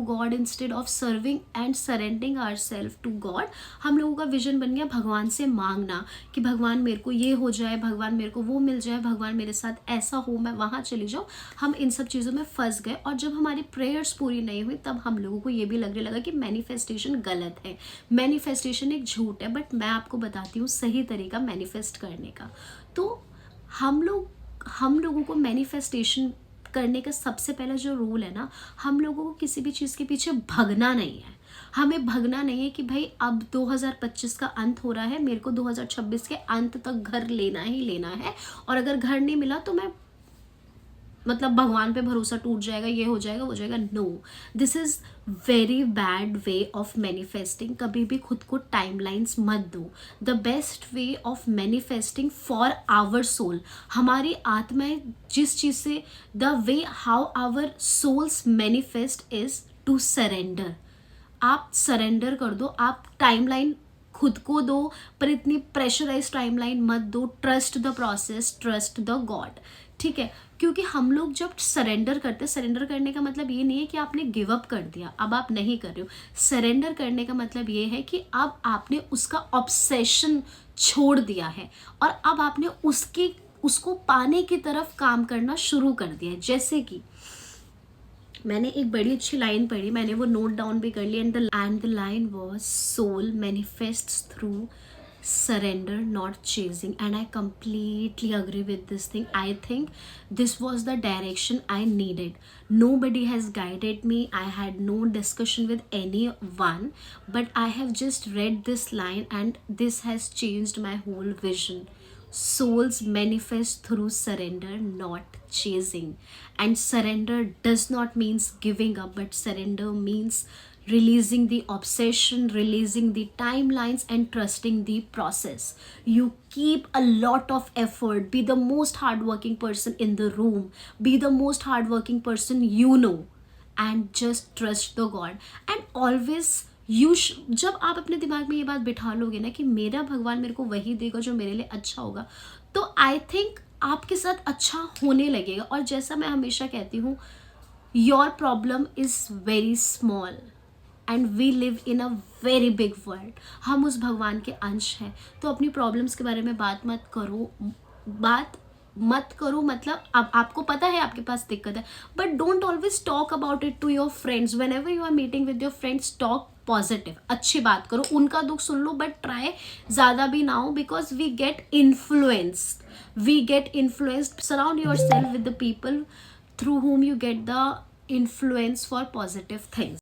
God instead of serving and surrendering our self to God, हम लोगों का vision बन गया भगवान से मांगना कि भगवान मेरे को ये हो जाए, भगवान मेरे को वो मिल जाए, भगवान मेरे साथ ऐसा हो, मैं वहाँ चली जाऊँ। हम इन सब चीज़ों में फंस गए और जब हमारी प्रेयर्स पूरी नहीं हुई तब हम लोगों को ये भी लगने लगा कि मैनिफेस्टेशन गलत है, मैनिफेस्टेशन एक झूठ है। बट मैं आपको बताती हूँ सही तरीका मैनिफेस्ट करने का। तो हम लोगों को मैनिफेस्टेशन करने का सबसे पहला जो रूल है ना, हम लोगों को किसी भी चीज़ के पीछे भगना नहीं है। हमें भगना नहीं है कि भाई अब 2025 का अंत हो रहा है, मेरे को 2026 के अंत तक घर लेना ही लेना है, और अगर घर नहीं मिला तो मैं मतलब भगवान पे भरोसा टूट जाएगा, ये हो जाएगा, वो जाएगा। No, this is very bad way of manifesting. कभी भी खुद को टाइमलाइंस मत दो। The best way of manifesting for our soul, हमारी आत्माएं जिस चीज़ से, the way how our souls manifest is to surrender. आप सरेंडर कर दो, आप टाइमलाइन खुद को दो, पर इतनी प्रेशराइज टाइमलाइन मत दो। Trust the process, trust the God, ठीक है। क्योंकि हम लोग जब सरेंडर करते, सरेंडर करने का मतलब ये नहीं है कि आपने गिव अप कर दिया, अब आप नहीं कर रहे हो। सरेंडर करने का मतलब ये है कि अब आपने उसका ऑब्सेशन छोड़ दिया है और अब आपने उसको पाने की तरफ काम करना शुरू कर दिया है। जैसे कि मैंने एक बड़ी अच्छी लाइन पढ़ी, मैंने वो नोट डाउन भी कर ली, and the line was soul manifests through surrender, not chasing. And I completely agree with this thing. I think this was the direction I needed. Nobody has guided me, I had no discussion with anyone, but I have just read this line and this has changed my whole vision. Souls manifest through surrender, not chasing. And surrender does not means giving up, but surrender means releasing the obsession, releasing the timelines, and trusting the process. You keep a lot of effort, be the most hardworking person in the room, be the most hardworking person you know, and just trust the God. And always जब आप अपने दिमाग में ये बात बिठा लोगे ना कि मेरा भगवान मेरे को वही देगा जो मेरे लिए अच्छा होगा, तो आई थिंक आपके साथ अच्छा होने लगेगा। और जैसा मैं हमेशा कहती हूँ, your problem is very small and we live in a very big world. हम उस भगवान के अंश हैं। तो अपनी प्रॉब्लम्स के बारे में बात मत करो मतलब अब आपको पता है आपके पास दिक्कत है, but don't always talk about it to your friends. Whenever you are meeting with your friends, talk positive, अच्छी बात करो, उनका दुख सुन लो, बट ट्राई ज़्यादा भी ना हो, because we get influenced. Surround your self with the people through whom you get the influence for positive things.